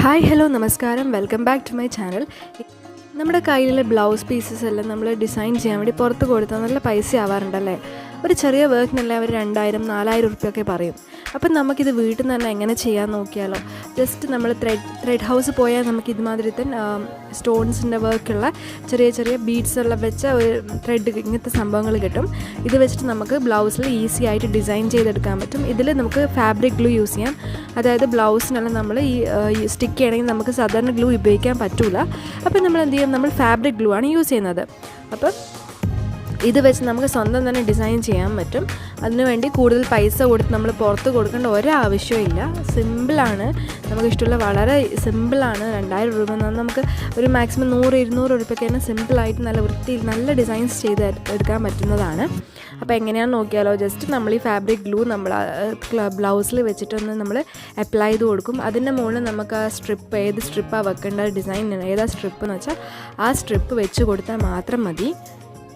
Hi hello നമസ്കാരം welcome back to my channel. നമ്മുടെ കയ്യിലുള്ള ബ്ലൗസ് പീസസ് എല്ലാം നമ്മൾ ഡിസൈൻ ചെയ്യാൻ വേണ്ടി പുറത്ത് കൊടുത്താൽ നല്ല പൈസ ആവാറുണ്ടല്ലേ. ഒരു ചെറിയ വർക്കിനല്ലേ അവർ 2000-4000 ഉറുപ്പ്യൊക്കെ പറയും. അപ്പം നമുക്കിത് വീട്ടിൽ നിന്ന് തന്നെ എങ്ങനെ ചെയ്യാൻ നോക്കിയാലോ. ജസ്റ്റ് നമ്മൾ ത്രെഡ് ഹൗസ് പോയാൽ നമുക്ക് ഇതുമാതിരി തന്നെ സ്റ്റോൺസിൻ്റെ വർക്കുള്ള ചെറിയ ചെറിയ ബീഡ്സ് എല്ലാം വെച്ച ഒരു ത്രെഡ് ഇങ്ങനത്തെ സംഭവങ്ങൾ കിട്ടും. ഇത് വെച്ചിട്ട് നമുക്ക് ബ്ലൗസിൽ ഈസി ആയിട്ട് ഡിസൈൻ ചെയ്തെടുക്കാൻ പറ്റും. ഇതിൽ നമുക്ക് ഫാബ്രിക് ഗ്ലൂ യൂസ് ചെയ്യാം. അതായത് ബ്ലൗസിനെല്ലാം നമ്മൾ ഈ സ്റ്റിക്ക് ചെയ്യണമെങ്കിൽ നമുക്ക് സാധാരണ ഗ്ലൂ ഉപയോഗിക്കാൻ പറ്റില്ല. അപ്പോൾ നമ്മൾ എന്ത് ചെയ്യും, നമ്മൾ ഫാബ്രിക് ഗ്ലൂ ആണ് യൂസ് ചെയ്യുന്നത്. അപ്പം ഇത് വെച്ച് നമുക്ക് സ്വന്തം തന്നെ ഡിസൈൻ ചെയ്യാൻ പറ്റും. അതിനുവേണ്ടി കൂടുതൽ പൈസ കൊടുത്ത് നമ്മൾ പുറത്ത് കൊടുക്കേണ്ട ഒരാവശ്യമില്ല. സിമ്പിളാണ്, നമുക്കിഷ്ടമുള്ള വളരെ സിമ്പിളാണ്. 2000 രൂപ എന്നാൽ നമുക്ക് ഒരു മാക്സിമം 100-200 രൂപയ്ക്ക് തന്നെ സിമ്പിളായിട്ട് നല്ല വൃത്തിയിൽ നല്ല ഡിസൈൻസ് ചെയ്ത് എടുക്കാൻ പറ്റുന്നതാണ്. അപ്പോൾ എങ്ങനെയാണെന്ന് നോക്കിയാലോ. ജസ്റ്റ് നമ്മൾ ഈ ഫാബ്രിക് ഗ്ലൂ നമ്മൾ ബ്ലൗസിൽ വെച്ചിട്ടൊന്ന് നമ്മൾ അപ്ലൈ ചെയ്ത് കൊടുക്കും. അതിൻ്റെ മുകളിൽ നമുക്ക് ആ സ്ട്രിപ്പ്, ഏത് സ്ട്രിപ്പാണ് വെക്കേണ്ട ഡിസൈൻ ഏതാ സ്ട്രിപ്പ് എന്ന് വെച്ചാൽ ആ സ്ട്രിപ്പ് വെച്ച് കൊടുത്താൽ മാത്രം മതി.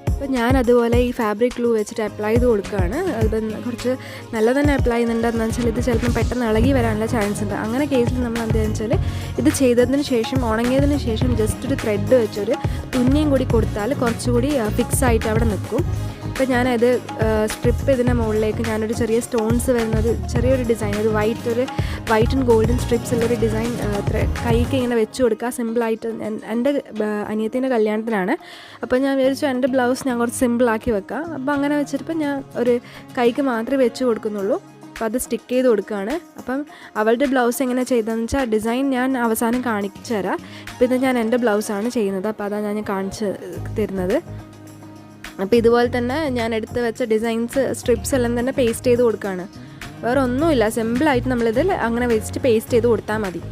അപ്പോൾ ഞാൻ അതുപോലെ ഈ ഫാബ്രിക് ഗ്ലൂ വെച്ചിട്ട് അപ്ലൈ ചെയ്ത് കൊടുക്കുകയാണ്. അത് കുറച്ച് നല്ല തന്നെ അപ്ലൈ ചെയ്യുന്നുണ്ട്. എന്താണെന്ന് വെച്ചാൽ ഇത് ചിലപ്പം പെട്ടെന്ന് ഇളകി വരാനുള്ള ചാൻസ് ഉണ്ട്. അങ്ങനെ കേസിൽ നമ്മൾ എന്താണെന്ന് വെച്ചാൽ ഇത് ചെയ്തതിന് ശേഷം, ഉണങ്ങിയതിന് ശേഷം ജസ്റ്റ് ഒരു ത്രെഡ് വെച്ചൊരു തുന്നിയും കൂടി കൊടുത്താൽ കുറച്ചുകൂടി ഫിക്സ് ആയിട്ട് അവിടെ നിൽക്കും. അപ്പോൾ ഞാനത് സ്ട്രിപ്പ് ഇതിൻ്റെ മുകളിലേക്ക് ഞാനൊരു ചെറിയ സ്റ്റോൺസ് വരുന്ന ഒരു ചെറിയൊരു ഡിസൈൻ, ഒരു വൈറ്റ് ആൻഡ് ഗോൾഡൻ സ്ട്രിപ്സിലൊരു ഡിസൈൻ കൈക്ക് ഇങ്ങനെ വെച്ച് കൊടുക്കുക സിമ്പിളായിട്ട്. എൻ്റെ അനിയത്തിൻ്റെ കല്യാണത്തിനാണ്. അപ്പോൾ ഞാൻ വിചാരിച്ചു എൻ്റെ ബ്ലൗസ് ഞാൻ കുറച്ച് സിമ്പിളാക്കി വെക്കാം. അപ്പോൾ അങ്ങനെ വെച്ചിട്ട് ഞാൻ ഒരു കൈക്ക് മാത്രമേ വെച്ച് കൊടുക്കുന്നുള്ളൂ. അപ്പോൾ അത് സ്റ്റിക്ക് ചെയ്ത് കൊടുക്കുകയാണ്. അപ്പം അവളുടെ ബ്ലൗസ് എങ്ങനെ ചെയ്തതെന്ന് വെച്ചാൽ ഡിസൈൻ ഞാൻ അവസാനം കാണിച്ചു തരാം. ഇപ്പോൾ ഇത് ഞാൻ എൻ്റെ ബ്ലൗസാണ് ചെയ്യുന്നത്. അപ്പോൾ അതാണ് ഞാൻ കാണിച്ച് തരുന്നത്. അപ്പോൾ ഇതുപോലെ തന്നെ ഞാൻ എടുത്ത് വെച്ച ഡിസൈൻസ് സ്ട്രിപ്സ് എല്ലാം തന്നെ പേസ്റ്റ് ചെയ്ത് കൊടുക്കുകയാണ്. വേറെ ഒന്നുമില്ല, സിമ്പിളായിട്ട് നമ്മളിതിൽ അങ്ങനെ വെച്ചിട്ട് പേസ്റ്റ് ചെയ്ത് കൊടുത്താൽ മതി.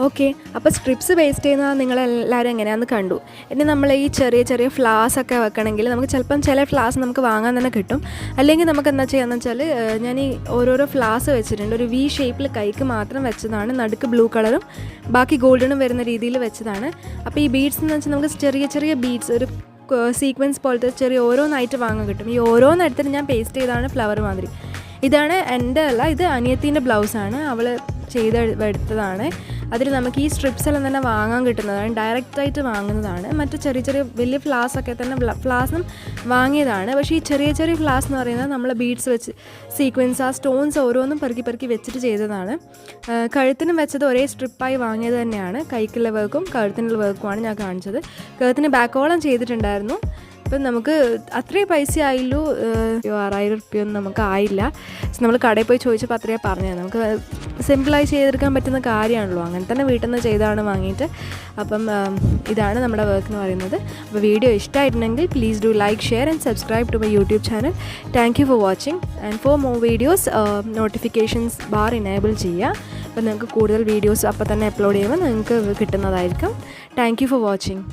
ഓക്കെ, അപ്പോൾ സ്ട്രിപ്സ് വേസ്റ്റ് ചെയ്യുന്നത് നിങ്ങളെല്ലാവരും എങ്ങനെയാണെന്ന് കണ്ടു. ഇനി നമ്മൾ ഈ ചെറിയ ചെറിയ ഫ്ലാസ് ഒക്കെ വെക്കണമെങ്കിൽ നമുക്ക് ചിലപ്പം ചില ഫ്ലാസ് നമുക്ക് വാങ്ങാൻ തന്നെ കിട്ടും. അല്ലെങ്കിൽ നമുക്ക് എന്താ ചെയ്യാന്ന് വെച്ചാൽ ഞാൻ ഈ ഓരോരോ ഫ്ലാസ് വെച്ചിട്ടുണ്ട്. ഒരു വി ഷേപ്പിൽ കൈക്ക് മാത്രം വെച്ചതാണ്. നടുക്ക് ബ്ലൂ കളറും ബാക്കി ഗോൾഡനും വരുന്ന രീതിയിൽ വെച്ചതാണ്. അപ്പോൾ ഈ ബീഡ്സ് എന്ന് വെച്ചാൽ നമുക്ക് ചെറിയ ചെറിയ ബീഡ്സ്, ഒരു സീക്വൻസ് പോലത്തെ ചെറിയ ഓരോന്നായിട്ട് വാങ്ങാൻ കിട്ടും. ഈ ഓരോന്നെടുത്തിട്ട് ഞാൻ പേസ്റ്റ് ചെയ്താണ് ഫ്ലവർ മാതിരി. ഇതാണ് എൻ്റെ അല്ല, ഇത് അനിയത്തിൻ്റെ ബ്ലൗസാണ്, അവൾ എടുത്തതാണ്. അതിൽ നമുക്ക് ഈ സ്ട്രിപ്സ് എല്ലാം തന്നെ വാങ്ങാൻ കിട്ടുന്നതാണ്, ഡയറക്റ്റായിട്ട് വാങ്ങുന്നതാണ്. മറ്റു ചെറിയ ചെറിയ വലിയ ഫ്ലാസൊക്കെ തന്നെ ഫ്ലാസും വാങ്ങിയതാണ്. പക്ഷേ ഈ ചെറിയ ചെറിയ ഫ്ലാസ് എന്ന് പറയുന്നത് നമ്മൾ ബീഡ്സ് വെച്ച് സീക്വൻസ്, ആ സ്റ്റോൺസ് ഓരോന്നും പെറുക്കി വെച്ചിട്ട് ചെയ്തതാണ്. കഴുത്തിനും വെച്ചത് ഒരേ സ്ട്രിപ്പായി വാങ്ങിയത് തന്നെയാണ്. കൈക്കുള്ള വർക്കും കഴുത്തിനുള്ള വർക്കുമാണ് ഞാൻ കാണിച്ചത്. കഴുത്തിന് ബാക്കോളം ചെയ്തിട്ടുണ്ടായിരുന്നു. അപ്പം നമുക്ക് അത്രയും പൈസ ആയില്ലൂ, 6000 ഉറുപ്പ്യൊന്നും നമുക്ക് ആയില്ല. നമ്മൾ കടയിൽ പോയി ചോദിച്ചപ്പോൾ അത്രയും പറഞ്ഞത്. നമുക്ക് സിമ്പിളായി ചെയ്തെടുക്കാൻ പറ്റുന്ന കാര്യമാണല്ലോ, അങ്ങനെ തന്നെ വീട്ടിൽ നിന്ന് ചെയ്താണ് വാങ്ങിയിട്ട്. അപ്പം ഇതാണ് നമ്മുടെ വർക്ക് എന്ന് പറയുന്നത്. അപ്പോൾ വീഡിയോ ഇഷ്ടമായിട്ടുണ്ടെങ്കിൽ please do like, share and subscribe to my YouTube channel. Thank you for watching and for more videos notifications bar enable ചെയ്യുക. അപ്പോൾ നിങ്ങൾക്ക് കൂടുതൽ വീഡിയോസ് അപ്പോൾ തന്നെ അപ്ലോഡ് ചെയ്യുമ്പോൾ നിങ്ങൾക്ക് കിട്ടുന്നതായിരിക്കും. Thank you for watching.